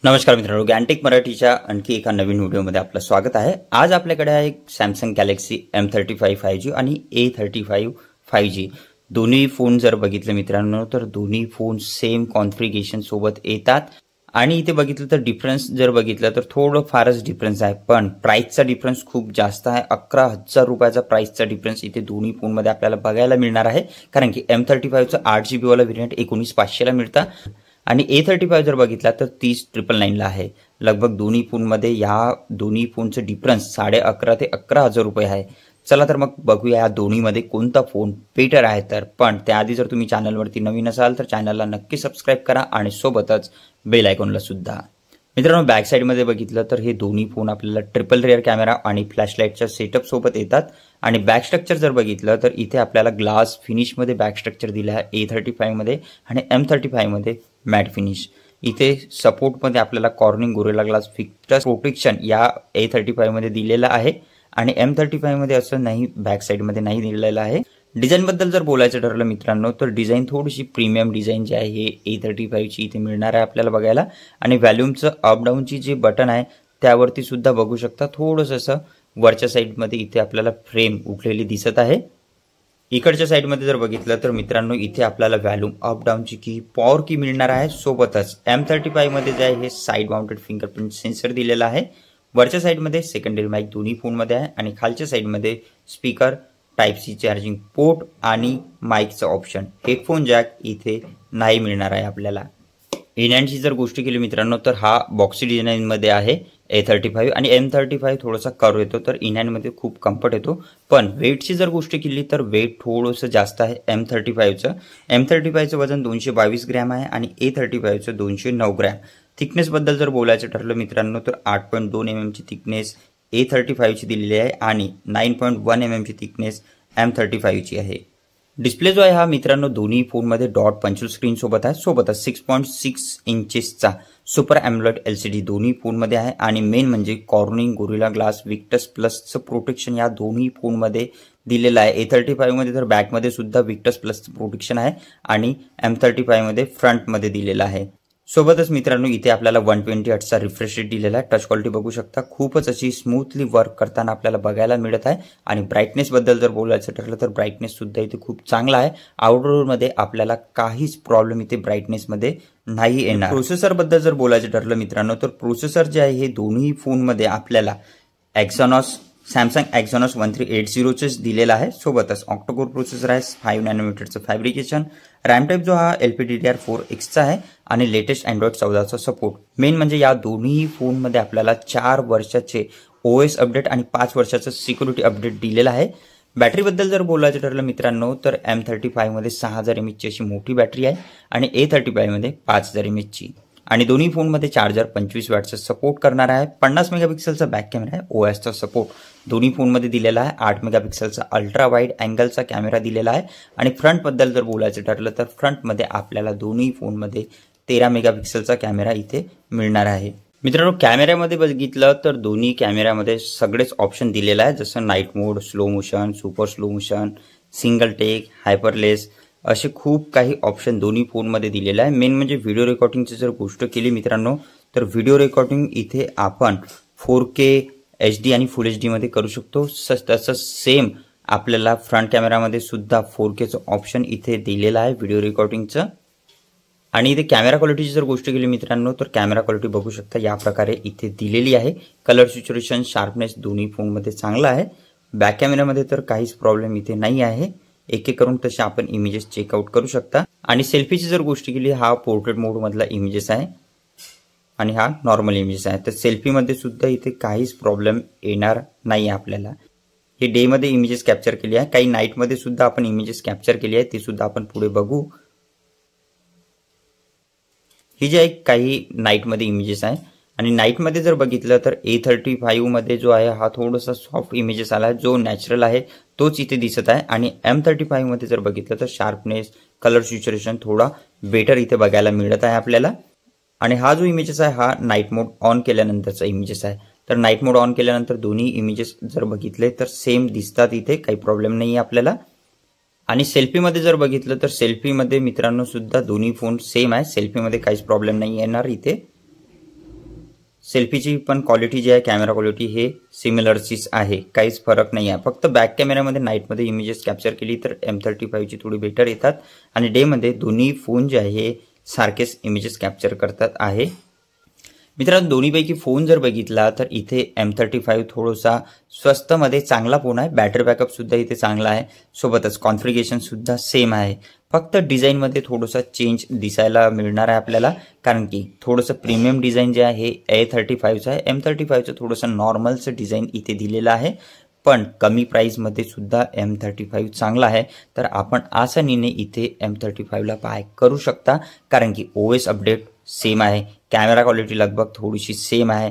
नमस्कार मित्रांनो, गॅनटेक मराठीच्या आणखी एका नवीन व्हिडिओमध्ये आपलं स्वागत आहे। आज आपल्याकडे आहे एक सॅमसंग गॅलेक्सी M35 5G आणि A35 5G। दोन्ही फोन जर बघितले मित्रांनो तर दोन्ही फोन सेम कॉन्फिगरेशन सोबत येतात आणि इथे बघितलं तर डिफरन्स जर बघितलं तर थोडं फारच डिफरन्स आहे, पण प्राइसचा डिफरन्स खूप जास्त आहे। 11,000 रुपयाचा प्राइसचा डिफरन्स इथे दोन्ही फोन मध्ये आपल्याला बघायला मिळणार आहे, कारण की M35 चा 8GB वाला व्हेरियंट 19,500 ला मिळतं आणि A35 जर बघितला तर 30,999 ला आहे। लगभग दोन्ही फोन मध्ये या दोन्ही फोनचं डिफरन्स 11,500 ते 11,000 रुपये आहे। चला तर मग बघूया या दोन्ही मध्ये कोणता फोन बेटर आहे। तर पण त्याआधी जर तुम्ही चॅनलवरती नवीन असाल तर चॅनलला नक्की सबस्क्राइब करा आणि सोबतच बेल आयकॉनला सुद्धा। मित्रांनो, बॅक साइड मध्ये बघितलं तर हे दोन्ही फोन आपल्याला ट्रिपल रियर कॅमेरा आणि फ्लॅशलाइटच्या सेटअप सोबत येतात आणि बॅक स्ट्रक्चर जर बघितलं तर इथे आपल्याला ग्लास फिनिश मध्ये बॅक स्ट्रक्चर दिलं आहे A35 मध्ये आणि M35 मध्ये मॅट फिनिश। इथे सपोर्ट मध्ये आपल्याला cornering Gorilla glass fix protection या A35 मध्ये दिलेला आहे आणि M35 मध्ये असं नाही, बॅक साइड मध्ये नाही दिलेलं आहे। डिझाइन बद्दल जर बोलायचं ठरलं मित्रांनो तर डिझाइन थोडीशी प्रीमियम डिझाइन जी आहे हे A35 ची इथे मिळणार आहे आपल्याला बघायला आणि व्हॉल्यूमचं अप डाऊन ची जे बटन आहे त्यावरती सुद्धा बघू शकता थोडंसं असं वरच्या साइड मध्ये इथे आपल्याला फ्रेम उठलेली दिसत आहे। इकडच्या साइड मध्ये जर बघितलं तर मित्रांनो इथे आपल्याला व्हॉल्यूम अप डाऊन ची की पॉवर की मिळणार आहे। सोबतच M35 मध्ये जे आहे हे साइड माउंटेड फिंगरप्रिंट सेन्सर दिलेला आहे। वरच्या साइड मध्ये सेकंडरी माइक दोन्ही फोन मध्ये आहे आणि खालच्या साइड मध्ये speaker, type C charging port आणि माइकचं ऑप्शन। हेडफोन जॅक इथे नाही मिळणार आहे आपल्याला। इनहँडची जर गोष्ट केली मित्रांनो तर हा बॉक्सी डिझाइन मध्ये आहे A35 आणि M35 थोडासा कर्व येतो तर इनहँड मध्ये खूप कम्फर्ट येतो। पण वेटची जर गोष्ट केली तर वेट थोडंसं जास्त आहे M35 चं। M35 चं वजन 222 ग्रॅम आहे आणि A35 चं 209 ग्रॅम। थिकनेस बद्दल जर बोलायचं ठरलं मित्रांनो तर 8.2 mm ची थिकनेस A35 ची दिलेली आहे आणि 9.1 mm ची थिकनेस M35 ची आहे। डिस्प्ले जो आहे हा मित्रांनो दोन्ही फोन मध्ये डॉट पंचोल स्क्रीन सोबत आहे। सोबतच 6.6 इंचेसचा सुपर एमोलेड LCD दोन्ही फोन मध्ये आहे आणि मेन म्हणजे कॉर्निंग गोरिल्ला ग्लास विक्टस प्लसचं प्रोटेक्शन या दोन्ही फोन मध्ये दिलेलं आहे। A35 मध्ये तर बॅक मध्ये सुद्धा विक्टस प्लसचं प्रोटेक्शन आहे आणि M35 मध्ये फ्रंट मध्ये दिलेलं आहे। सोबतच मित्रांनो इथे आपल्याला 120 हर्ट्जचा रिफ्रेश रेट दिलेला आहे। टच क्वालिटी बघू शकता खूपच अशी स्मूथली वर्क करताना आपल्याला बघायला मिळत आहे आणि ब्राइटनेस बद्दल जर बोलायचं ठरलं तर ब्राइटनेस सुद्धा इथे खूप चांगला आहे। आउटडोर मध्ये आपल्याला काहीच प्रॉब्लेम इथे ब्राइटनेस मध्ये नाही येणार। प्रोसेसर बद्दल जर बोलायचं ठरलं मित्रांनो तर प्रोसेसर जे आहे हे दोन्ही फोन मध्ये आपल्याला सॅमसंग Exynos 1380 चे दिलेला आहे। सोबतच ऑक्टा-कोर प्रोसेसर आहे, 5 नॅनोमीटरचं फॅब्रिकेशन। रॅम टाइप जो हा LPDDR4X चा आहे आणि लेटेस्ट Android 14 चा सपोर्ट। मेन म्हणजे या दोन्ही फोन मध्ये आपल्याला 4 वर्षाचे OS अपडेट आणि 5 वर्षाचं सिक्युरिटी अपडेट दिलेला आहे। बॅटरी बद्दल जर बोलायचं ठरलं मित्रांनो तर M35 मध्ये 6000 mAh ची अशी मोठी बॅटरी आहे आणि A35 मध्ये 5000 mAh ची आणि दोन्ही फोन मध्ये चार्जर 25 वॅटचा सपोर्ट करणार आहे। 50 मेगापिक्सेलचा बॅक कॅमेरा आहे, OIS चा सपोर्ट दोन्ही फोन मध्ये दिलेला आहे। 8 मेगापिक्सेलचा अल्ट्रा वाईड अँगलचा कॅमेरा दिलेला आहे आणि फ्रंट बद्दल जर बोलायचं ठरलं तर फ्रंट मध्ये आपल्याला दोन्ही फोन मध्ये 13 मेगापिक्सेलचा कॅमेरा इथे मिळणार आहे। मित्रांनो, कॅमेऱ्यामध्ये बघितलं तर दोन्ही कॅमेऱ्यामध्ये सगळेच ऑप्शन दिलेला आहे, जसं night mode, slow motion, super slow motion, single take, hyperlapse असे खूप काही ऑप्शन दोन्ही फोन मध्ये दिलेले आहे। मेन म्हणजे व्हिडिओ रेकॉर्डिंगची जर गोष्ट केली मित्रांनो तर व्हिडिओ रेकॉर्डिंग इथे आपण 4K HD आणि फुल HD मध्ये करू शकतो। तसंच सेम आपल्याला फ्रंट कॅमेरामध्ये सुद्धा 4K चं ऑप्शन इथे दिलेलं आहे व्हिडिओ रेकॉर्डिंगचं। आणि इथे कॅमेरा क्वालिटीची जर गोष्ट केली मित्रांनो तर कॅमेरा क्वालिटी बघू शकता या प्रकारे इथे दिलेली आहे। कलर सॅच्युरेशन, शार्पनेस दोन्ही फोन मध्ये चांगला आहे। बॅक कॅमेरामध्ये तर काहीच प्रॉब्लेम इथे नाही आहे। एक एक करून तसे आपण इमेजेस चेकआउट करू शकता आणि सेल्फीची जर गोष्ट केली हा पोर्ट्रेट मोड मधला इमेजेस आहे आणि हा नॉर्मल इमेजेस आहे। तर सेल्फी मध्ये सुद्धा इथे काहीच प्रॉब्लेम येणार नाही आपल्याला। हे डे मध्ये इमेजेस कॅप्चर केली आहे, काही नाईट मध्ये सुद्धा आपण इमेजेस कॅप्चर केली आहे, ते सुद्धा आपण पुढे बघू। ही जे काही नाईट मध्ये इमेजेस आहे आणि नाईट मध्ये जर बघितलं तर A35 मध्ये जो आहे हा थोडासा सॉफ्ट इमेजेस आला आहे, जो नॅचरल आहे तोच इथे दिसत आहे आणि M35 मध्ये जर बघितलं तर शार्पनेस, कलर सॅच्युरेशन थोडा बेटर इथे बघायला मिळत आहे आपल्याला। आणि हा जो इमेजेस आहे हा नाईट मोड ऑन केल्यानंतरचा इमेजेस आहे। तर नाईट मोड ऑन केल्यानंतर दोन्ही इमेजेस जर बघितले तर सेम दिसतात, इथे काही प्रॉब्लेम नाही आपल्याला। आणि सेल्फी मध्ये जर बघितलं तर सेल्फी मध्ये मित्रांनो सुद्धा दोन्ही फोन सेम आहे, सेल्फी मध्ये काहीच प्रॉब्लेम नाही येणार इथे। सेल्फीची पण क्वालिटी जी आहे, कॅमेरा क्वालिटी हे सिमिलरचीच आहे, काहीच फरक नाही आहे. फक्त बॅक कॅमेऱ्यामध्ये नाईटमध्ये इमेजेस कॅप्चर केली तर M35ची थोडी बेटर येतात आणि डेमध्ये दोन्ही फोन जे आहे हे सारखेच इमेजेस कॅप्चर करतात आहे. मित्रांनो, दोन्हीपैकी फोन जर बघितला तर इथे M35 थोडासा स्वस्तमध्ये चांगला फोन आहे. बॅटरी बॅकअप सुद्धा इथे चांगला आहे, सोबतच कॉन्फिगरेशन सुद्धा सेम आहे. फक्त डिझाईनमध्ये थोडंसं चेंज दिसायला मिळणार आहे आपल्याला, कारण की थोडंसं प्रीमियम डिझाईन जे आहे A35चं आहे. M35चं थोडंसं नॉर्मलचं डिझाईन इथे दिलेलं आहे, पण कमी प्राईजमध्ये सुद्धा M35 चांगला आहे. तर आपण आसानीने इथे M35ला बाय करू शकता, कारण की OS अपडेट सेम आहे, कॅमेरा क्वालिटी लगभग थोडीशी सेम आहे.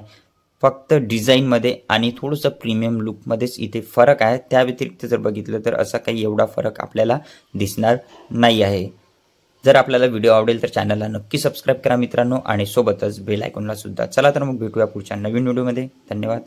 फक्त डिझाईनमध्ये आणि थोडंसं प्रीमियम लुकमध्येच इथे फरक आहे. त्या व्यतिरिक्त जर बघितलं तर असा काही एवढा फरक आपल्याला दिसणार नाही आहे. जर आपल्याला व्हिडिओ आवडेल तर चॅनलला नक्की सबस्क्राईब करा मित्रांनो, आणि सोबतच बेल आयकॉनला सुद्धा. चला तर मग भेटूया पुढच्या नवीन व्हिडिओमध्ये. धन्यवाद.